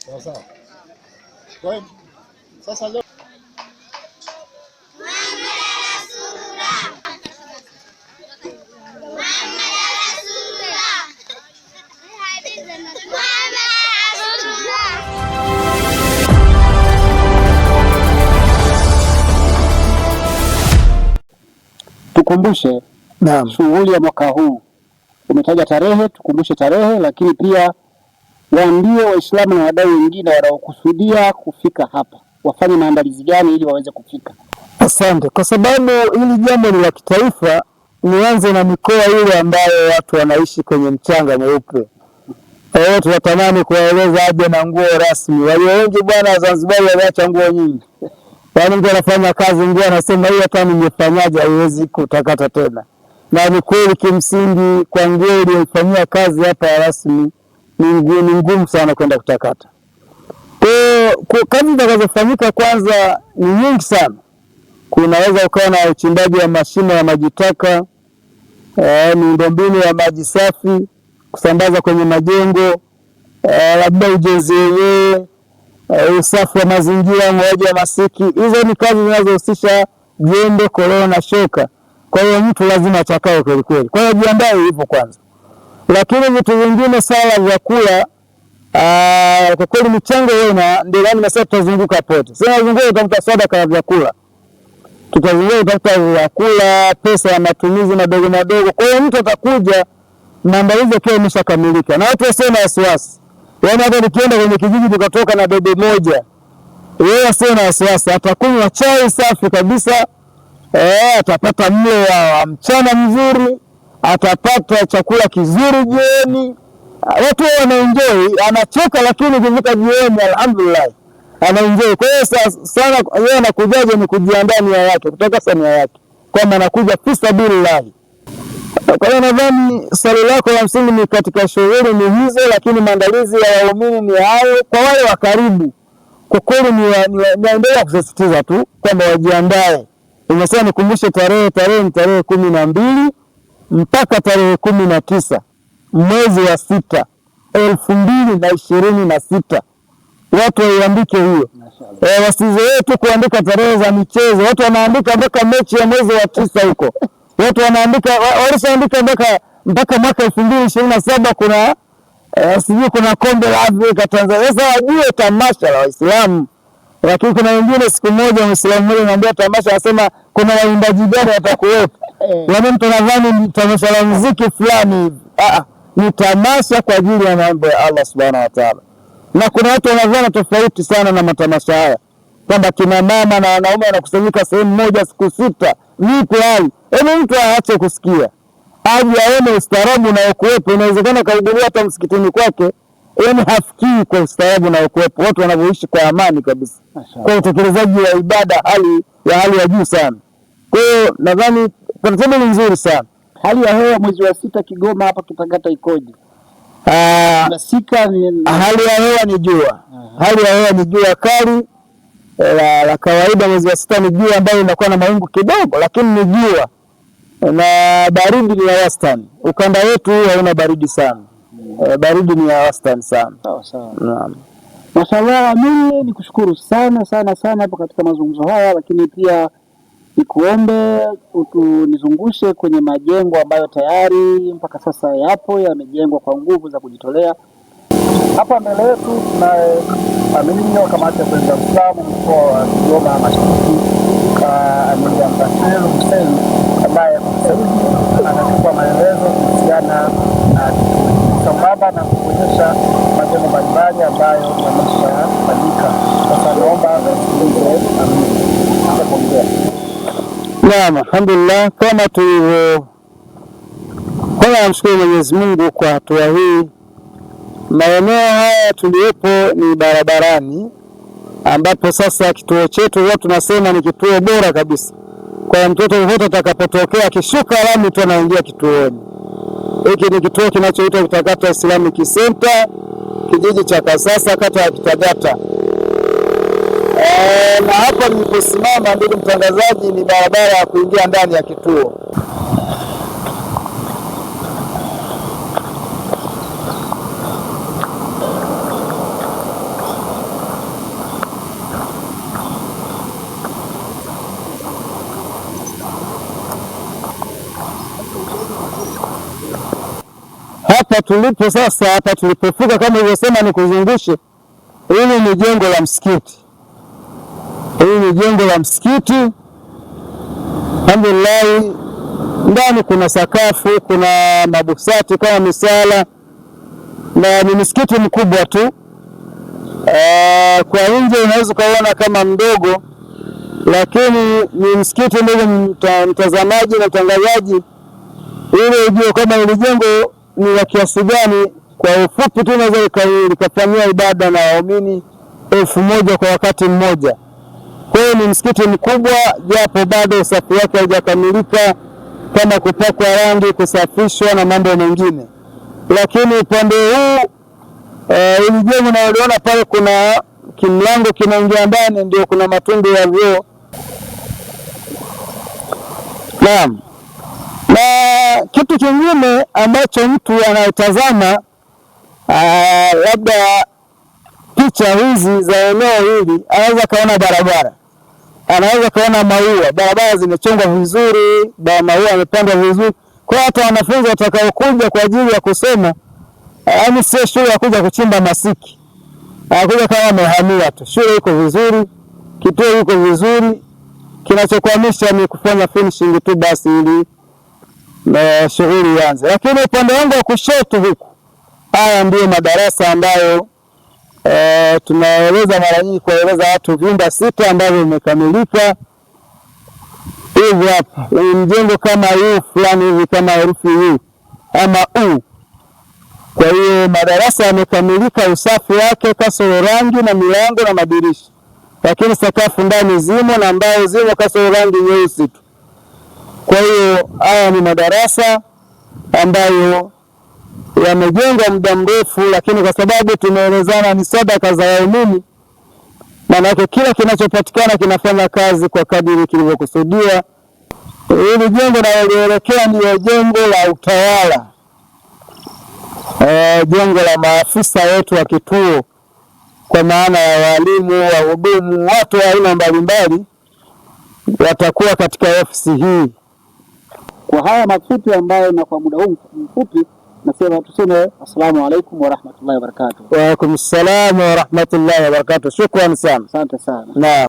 Sawa sawa. Kwa hiyo sasa leo tukumbushe shughuli ya mwaka huu. Umetaja tarehe, tukumbushe tarehe, lakini pia waambie Waislamu na wadau wengine wanaokusudia kufika hapa wafanye maandalizi gani ili waweze kufika. Asante. Kwa sababu hili jambo ni la kitaifa, nianze na mikoa ile ambayo watu wanaishi kwenye mchanga mweupe. Tunatamani kuwaeleza aje na nguo rasmi. Walio wengi bwana, Zanzibar wameacha nguo nyingi. Yaani mtu anafanya kazi nguo anasema hii hata ningefanyaje haiwezi kutakata tena. Na ni kweli kimsingi kwa nguo iliyofanyia kazi hapa rasmi ni ngumu sana kwenda kutakata. Kwa kazi zitakazofanyika kwanza ni nyingi sana. Kunaweza ukawa na uchimbaji wa mashimo ya maji taka, miundombinu ya maji safi, kusambaza kwenye majengo, labda ujenzi wenyewe, usafi wa mazingira, ng'oaji wa masiki. Hizo ni kazi zinazohusisha jembe, koleo na shoka. Kwa hiyo mtu lazima achakae kweli kweli. Kwa hiyo jiandae hivyo kwanza. Lakini vitu vingine sala vyakula, kwa kweli michango yena ndio gani nasema tutazunguka pote. Sasa zunguka utafuta sadaka ya vyakula. Tutazunguka utafuta vyakula, pesa ya matumizi madogo madogo. Kwa hiyo mtu atakuja maandalizi yake yameshakamilika. Na watu wasio na wasiwasi. Yaani hata nikienda kwenye kijiji tukatoka na bebe moja, yeye asio na wasiwasi, atakunywa chai safi kabisa, atapata mlo wa mchana mzuri, atapata chakula kizuri jioni. Watu wanaenjoy, anacheka lakini ukifika jioni alhamdulillah anaenjoy. Kwa hiyo sana yeye anakujaje ni kujiandaa nia yake, kutoka sana nia yake kwamba anakuja fi sabilillah. Kwa hiyo nadhani swali lako la msingi ni katika shughuli ni hizo, lakini maandalizi ya waumini ni hayo. Kwa wale wa karibu, kwa kweli naendelea kusisitiza tu kwamba wajiandae. Nimesema nikumbushe tarehe ni tarehe 12 mpaka tarehe 19 mwezi wa 6 2026. Watu waiandike hiyo. Wasizoee tu kuandika tarehe za michezo. Watu wanaandika mpaka mechi ya mwezi wa 9 huko. Watu wanaandika walishaandika mpaka mwaka 2027 kuna sijui kuna kombe la Afrika Tanzania. Sasa wajue tamasha la Waislamu. Lakini kuna wengine siku moja Muislamu mmoja anambia tamasha, anasema kuna waimbaji gani watakuwepo. Yaani mtu nadhani ni tamasha la muziki fulani hivi. Ni tamasha kwa ajili ya mambo ya Allah Subhanahu wa Ta'ala. Na kuna watu wanadhani tofauti sana na matamasha haya. Kwamba kina mama na wanaume wanakusanyika sehemu moja siku 6. Vipi hali? Yaani mtu aache kusikia. Aje aone ustaarabu na ukuwepo. Inawezekana kahudhuria hata msikitini kwake, yaani hafikii kwa ustaarabu na ukuwepo. Watu wanavyoishi kwa amani kabisa. Kwa utekelezaji wa ibada hali ya juu sana. Kwa hiyo nadhani taratibu ni nzuri sana. Hali ya hewa mwezi wa 6 Kigoma hapa Kitangata ikoje? Hali ya hewa ni jua. Hali ya hewa ni jua kali. La kawaida mwezi wa 6 ni jua ambayo inakuwa na mawingu kidogo, lakini ni jua. Na baridi ni ya wastani. Ukanda wetu hauna baridi sana. Baridi ni ya wastani sana. Sawa. Naam. Mashallah, mimi nikushukuru sana hapo katika mazungumzo haya, lakini pia nikuombe nizungushe kwenye majengo ambayo tayari mpaka sasa yamejengwa kwa nguvu za kujitolea. Hapa mbele yetu tunaye amini wa kamati ya kulinda Uislamu mkoa wa Kigoma Mashariki, Amir Abdul Hussein, ambaye sasa hivi anatupa maelezo kuhusiana na sambamba na kuonyesha majengo mbalimbali ambayo yameshafanyika. Sasa naomba tusikilize Amir atakuongea. Naam, alhamdulillah, kama tulivyo namshukuru Mwenyezi Mungu kwa hatua hii. Maeneo haya tuliyopo ni barabarani, ambapo sasa kituo chetu wao tunasema ni kituo bora kabisa. Kwa mtoto wote atakapotokea akishuka lami tu anaingia kituoni. Hiki ni kituo kinachoitwa Kitagata Islamic Center, kijiji cha Kasasa, kata ya Kitagata. Na hapa niliposimama, ndugu mtangazaji, ni barabara ya kuingia ndani ya kituo. hapa tulipo sasa, hapa tulipofika, kama ilivyosema nikuzungushe, hili ni jengo la msikiti. Hili ni jengo la msikiti. Alhamdulillah, ndani kuna sakafu, kuna mabusati kama misala, na ni msikiti mkubwa tu. Kwa nje unaweza kuona kama mdogo, lakini ni msikiti ndio mtazamaji na mtangazaji, ili ujue kama ile jengo ni la kiasi gani. Kwa ufupi tu naweza likafanyia ibada na waumini 1000 kwa wakati mmoja. Kwa hiyo ni msikiti mkubwa, japo bado usafi wake haujakamilika kama kupakwa rangi, kusafishwa na mambo mengine. Lakini upande huu ili jengo naoliona pale, kuna kimlango kinaingia ndani, ndio kuna matundu ya vioo. Naam. Na kitu kingine ambacho mtu anayetazama labda picha hizi za eneo hili, anaweza kaona barabara, anaweza kaona maua, barabara zimechongwa vizuri, maua yamepandwa vizuri. Kwa hata wanafunzi watakaokuja kwa ajili ya kusoma, yaani sio shule ya kuja kuchimba masiki, anakuja kama amehamia tu. Shule iko vizuri, kituo iko vizuri, kinachokwamisha ni kufanya finishing tu basi ili na shughuli ianze. Lakini upande wangu wa kushoto huku, haya ndio madarasa ambayo tunaeleza mara nyingi kueleza watu, vyumba 6 ambavyo vimekamilika hivi hapa. Ni mjengo kama U fulani hivi, kama herufi U ama U. Kwa hiyo madarasa yamekamilika, usafi wake, kasoro rangi na milango na madirisha, lakini sakafu ndani zimo na mbao zimo, kasoro rangi nyeusi tu. Kwa hiyo haya ni madarasa ambayo yamejengwa muda mrefu, lakini kwa sababu tumeelezana ni sadaka za waumini, maana kila kinachopatikana kinafanya kazi kwa kadiri kilivyokusudiwa. Hili jengo linaloelekea ndio jengo la utawala, jengo la maafisa wetu wa kituo, kwa maana ya walimu, wahudumu, watu wa aina mbalimbali watakuwa katika ofisi hii. Kwa haya mafupi ambayo na kwa muda huu mfupi, nasema tuseme assalamu alaikum wa rahmatullahi wa barakatuh. Wa alaikum assalam wa rahmatullahi wa barakatuh. Shukrani sana. Asante sana. Naam.